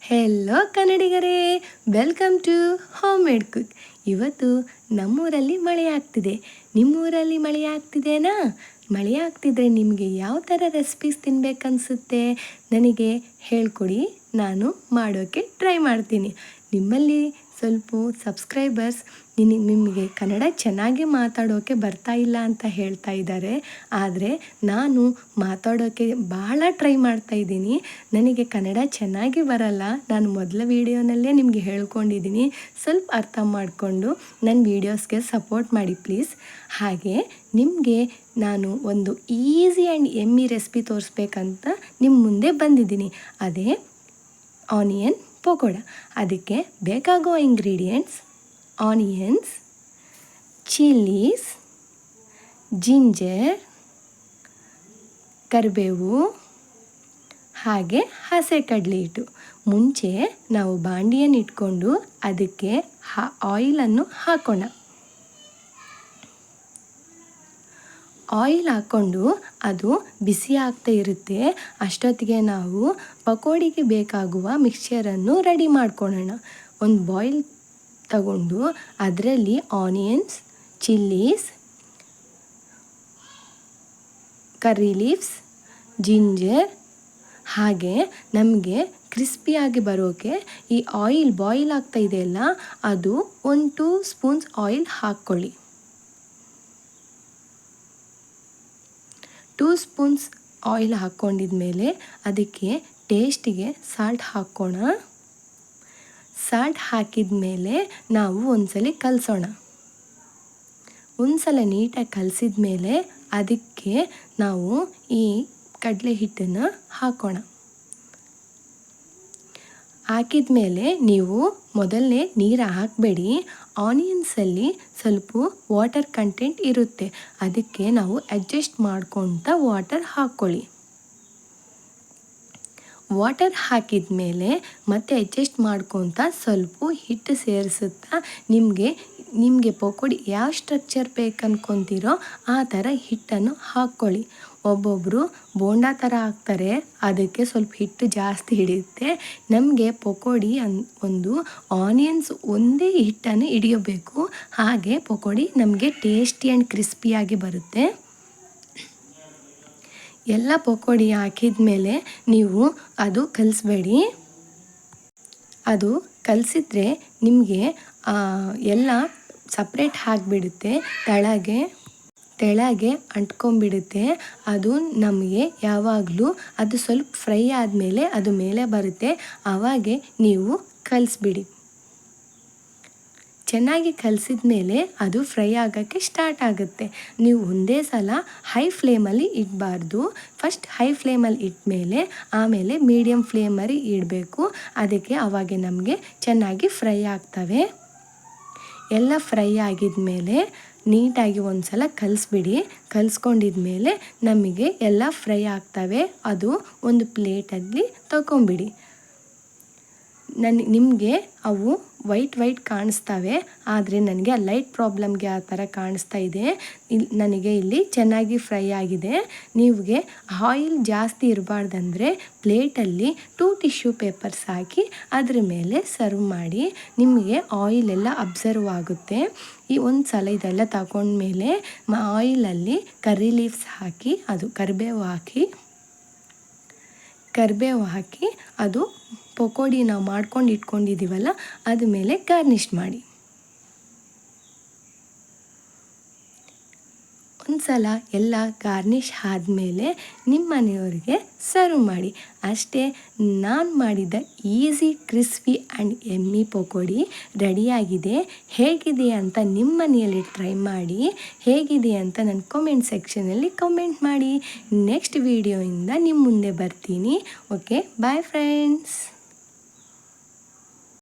Hello ಕನ್ನಡಿಗರೇ, welcome to home made cook. ಇವತ್ತು ನಮ್ಮೂರಲ್ಲಿ ಮಳೆ ಆಗ್ತಿದೆ. ನಿಮ್ಮೂರಲ್ಲಿ ಮಳೆ ಆಗ್ತಿದೆನಾ? ಮಳೆ ಆಗ್ತಿದ್ರೆ ನಿಮಗೆ ಯಾವ ಥರ ರೆಸಿಪೀಸ್ ತಿನ್ನಬೇಕನ್ಸುತ್ತೆ ನನಗೆ ಹೇಳ್ಕೊಡಿ, ನಾನು ಮಾಡೋಕ್ಕೆ ಟ್ರೈ ಮಾಡ್ತೀನಿ. ನಿಮ್ಮಲ್ಲಿ ಸ್ವಲ್ಪ ಸಬ್ಸ್ಕ್ರೈಬರ್ಸ್ ನಿಮಗೆ ಕನ್ನಡ ಚೆನ್ನಾಗಿ ಮಾತಾಡೋಕ್ಕೆ ಬರ್ತಾ ಇಲ್ಲ ಅಂತ ಹೇಳ್ತಾ ಇದ್ದಾರೆ. ಆದರೆ ನಾನು ಮಾತಾಡೋಕ್ಕೆ ಬಹಳ ಟ್ರೈ ಮಾಡ್ತಾಯಿದ್ದೀನಿ. ನನಗೆ ಕನ್ನಡ ಚೆನ್ನಾಗಿ ಬರಲ್ಲ. ನಾನು ಮೊದಲ ವೀಡಿಯೋನಲ್ಲೇ ನಿಮಗೆ ಹೇಳ್ಕೊಂಡಿದ್ದೀನಿ. ಸ್ವಲ್ಪ ಅರ್ಥ ಮಾಡಿಕೊಂಡು ನನ್ನ ವೀಡಿಯೋಸ್ಗೆ ಸಪೋರ್ಟ್ ಮಾಡಿ ಪ್ಲೀಸ್. ಹಾಗೆ ನಿಮಗೆ ನಾನು ಒಂದು ಈಸಿ ಆ್ಯಂಡ್ ಎಮ್ಮಿ ರೆಸಿಪಿ ತೋರಿಸ್ಬೇಕಂತ ನಿಮ್ಮ ಮುಂದೆ ಬಂದಿದ್ದೀನಿ. ಅದೇ ಆನಿಯನ್ ಪಕೋಡ. ಅದಕ್ಕೆ ಬೇಕಾಗೋ ಇಂಗ್ರೀಡಿಯೆಂಟ್ಸ್: ಆನಿಯನ್ಸ್, ಚಿಲ್ಲೀಸ್, ಜಿಂಜರ್, ಕರಿಬೇವು ಹಾಗೆ ಹಸಿ ಕಡಲೆ ಹಿಟ್ಟು. ಮುಂಚೆ ನಾವು ಬಾಂಡಿಯನ್ನು ಇಟ್ಕೊಂಡು ಅದಕ್ಕೆ ಆಯಿಲನ್ನು ಹಾಕೋಣ. ಆಯಿಲ್ ಹಾಕ್ಕೊಂಡು ಅದು ಬಿಸಿ ಆಗ್ತಾ ಇರುತ್ತೆ. ಅಷ್ಟೊತ್ತಿಗೆ ನಾವು ಪಕೋಡಿಗೆ ಬೇಕಾಗುವ ಮಿಕ್ಸ್ಚರನ್ನು ರೆಡಿ ಮಾಡ್ಕೊಳ್ಳೋಣ. ಒಂದು ಬಾಯ್ಲ್ ತಗೊಂಡು ಅದರಲ್ಲಿ onions, chillies, curry leaves, ginger ಹಾಗೆ ನಮಗೆ ಕ್ರಿಸ್ಪಿಯಾಗಿ ಬರೋಕ್ಕೆ ಈ ಆಯಿಲ್ ಬಾಯ್ಲ್ ಆಗ್ತಾ ಇದೆಯಲ್ಲ, ಅದು 1-2 ಸ್ಪೂನ್ಸ್ ಆಯಿಲ್ ಹಾಕ್ಕೊಳ್ಳಿ. 2 ಸ್ಪೂನ್ಸ್ ಆಯಿಲ್ ಹಾಕ್ಕೊಂಡಿದ್ಮೇಲೆ ಅದಕ್ಕೆ ಟೇಸ್ಟಿಗೆ ಸಾಲ್ಟ್ ಹಾಕೋಣ. ಸಾಲ್ಟ್ ಹಾಕಿದ ಮೇಲೆ ನಾವು ಒಂದ್ಸಲ ಕಲಸೋಣ. ಒಂದ್ಸಲ ನೀಟಾಗಿ ಕಲಸಿದ ಮೇಲೆ ಅದಕ್ಕೆ ನಾವು ಈ ಕಡಲೆ ಹಿಟ್ಟನ್ನು ಹಾಕೋಣ. ಹಾಕಿದ ಮೇಲೆ ನೀವು ಮೊದಲನೇ ನೀರು ಹಾಕಬೇಡಿ. ಆನಿಯನ್ಸಲ್ಲಿ ಸ್ವಲ್ಪ ವಾಟರ್ ಕಂಟೆಂಟ್ ಇರುತ್ತೆ. ಅದಕ್ಕೆ ನಾವು ಅಡ್ಜಸ್ಟ್ ಮಾಡ್ಕೊತ ವಾಟರ್ ಹಾಕ್ಕೊಳ್ಳಿ. ವಾಟರ್ ಹಾಕಿದ ಮೇಲೆ ಮತ್ತೆ ಅಡ್ಜಸ್ಟ್ ಮಾಡ್ಕೊತ ಸ್ವಲ್ಪ ಹಿಟ್ಟು ಸೇರಿಸುತ್ತಾ ನಿಮಗೆ ಪಕೋಡಿ ಯಾವ ಸ್ಟ್ರಕ್ಚರ್ ಬೇಕನ್ಕೊತೀರೋ ಆ ಥರ ಹಿಟ್ಟನ್ನು ಹಾಕ್ಕೊಳ್ಳಿ. ಒಬ್ಬೊಬ್ಬರು ಬೋಂಡಾ ಥರ ಹಾಕ್ತಾರೆ, ಅದಕ್ಕೆ ಸ್ವಲ್ಪ ಹಿಟ್ಟು ಜಾಸ್ತಿ ಹಿಡಿಯುತ್ತೆ. ನಮಗೆ ಪಕೋಡಿ ಒಂದು ಆನಿಯನ್ಸ್ ಒಂದೇ ಹಿಟ್ಟನ್ನು ಹಿಡಿಯಬೇಕು. ಹಾಗೆ ಪಕೋಡಿ ನಮಗೆ ಟೇಸ್ಟಿ ಆ್ಯಂಡ್ ಕ್ರಿಸ್ಪಿಯಾಗಿ ಬರುತ್ತೆ. ಎಲ್ಲ ಪಕೋಡಿ ಹಾಕಿದ ಮೇಲೆ ನೀವು ಅದು ಕಲಿಸ್ಬೇಡಿ. ಅದು ಕಲಿಸಿದ್ರೆ ನಿಮಗೆ ಎಲ್ಲ ಸಪ್ರೇಟ್ ಆಗಿಬಿಡುತ್ತೆ, ತೆಳಗೆ ಅಂಟ್ಕೊಂಡ್ಬಿಡುತ್ತೆ. ಅದು ನಮಗೆ ಯಾವಾಗಲೂ ಅದು ಸ್ವಲ್ಪ ಫ್ರೈ ಆದಮೇಲೆ ಅದು ಮೇಲೆ ಬರುತ್ತೆ. ಆವಾಗೆ ನೀವು ಕಲಿಸ್ಬಿಡಿ. ಚೆನ್ನಾಗಿ ಕಲಿಸಿದ ಮೇಲೆ ಅದು ಫ್ರೈ ಆಗೋಕ್ಕೆ ಸ್ಟಾರ್ಟ್ ಆಗುತ್ತೆ. ನೀವು ಒಂದೇ ಸಲ ಹೈ ಫ್ಲೇಮಲ್ಲಿ ಇಡಬಾರ್ದು. ಫಸ್ಟ್ ಹೈ ಫ್ಲೇಮಲ್ಲಿ ಇಟ್ಮೇಲೆ ಆಮೇಲೆ ಮೀಡಿಯಮ್ ಫ್ಲೇಮಲ್ಲಿ ಇಡಬೇಕು. ಅದಕ್ಕೆ ಆವಾಗ ನಮಗೆ ಚೆನ್ನಾಗಿ ಫ್ರೈ ಆಗ್ತವೆ. ಎಲ್ಲ ಫ್ರೈ ಆಗಿದ ಮೇಲೆ ನೀಟಾಗಿ ಒಂದು ಸಲ ಕಲಿಸ್ಬಿಡಿ. ಕಲಿಸ್ಕೊಂಡಿದ್ಮೇಲೆ ನಮಗೆ ಎಲ್ಲ ಫ್ರೈ ಆಗ್ತವೆ. ಅದು ಒಂದು ಪ್ಲೇಟಲ್ಲಿ ತಗೊಂಬಿಡಿ. ನಿಮಗೆ ಅವು ವೈಟ್ ಕಾಣಿಸ್ತವೆ, ಆದರೆ ನನಗೆ ಆ ಲೈಟ್ ಪ್ರಾಬ್ಲಮ್ಗೆ ಆ ಥರ ಕಾಣಿಸ್ತಾ ಇದೆ. ನನಗೆ ಇಲ್ಲಿ ಚೆನ್ನಾಗಿ ಫ್ರೈ ಆಗಿದೆ. ನಿಮಗೆ ಆಯಿಲ್ ಜಾಸ್ತಿ ಇರಬಾರ್ದಂದ್ರೆ ಪ್ಲೇಟಲ್ಲಿ 2 ಟಿಶ್ಯೂ ಪೇಪರ್ಸ್ ಹಾಕಿ ಅದ್ರ ಮೇಲೆ ಸರ್ವ್ ಮಾಡಿ. ನಿಮಗೆ ಆಯಿಲ್ ಎಲ್ಲ ಅಬ್ಸರ್ವ್ ಆಗುತ್ತೆ. ಈ ಒಂದು ಸಲ ಇದೆಲ್ಲ ತಗೊಂಡ್ಮೇಲೆ ಆಯಿಲಲ್ಲಿ ಕರ್ರಿ ಲೀವ್ಸ್ ಹಾಕಿ, ಅದು ಕರಿಬೇವು ಹಾಕಿ ಅದು ಪಕೋಡಿ ನಾವು ಮಾಡ್ಕೊಂಡು ಇಟ್ಕೊಂಡಿದ್ದೀವಲ್ಲ ಅದ ಮೇಲೆ ಗಾರ್ನಿಷ್ ಮಾಡಿ. ಒಂದು ಸಲ ಎಲ್ಲ ಗಾರ್ನಿಷ್ ಆದಮೇಲೆ ನಿಮ್ಮ ಮನೆಯವರಿಗೆ ಸರ್ವ್ ಮಾಡಿ. ಅಷ್ಟೇ, ನಾನು ಮಾಡಿದ ಈಸಿ ಕ್ರಿಸ್ಪಿ ಆ್ಯಂಡ್ ಎಮ್ಮಿ ಪಕೋಡಿ ರೆಡಿಯಾಗಿದೆ. ಹೇಗಿದೆ ಅಂತ ನಿಮ್ಮ ಮನೆಯಲ್ಲಿ ಟ್ರೈ ಮಾಡಿ. ಹೇಗಿದೆ ಅಂತ ನನ್ನ ಕಾಮೆಂಟ್ ಸೆಕ್ಷನಲ್ಲಿ ಕಾಮೆಂಟ್ ಮಾಡಿ. ನೆಕ್ಸ್ಟ್ ವೀಡಿಯೋಯಿಂದ ನಿಮ್ಮ ಮುಂದೆ ಬರ್ತೀನಿ. Okay, bye friends.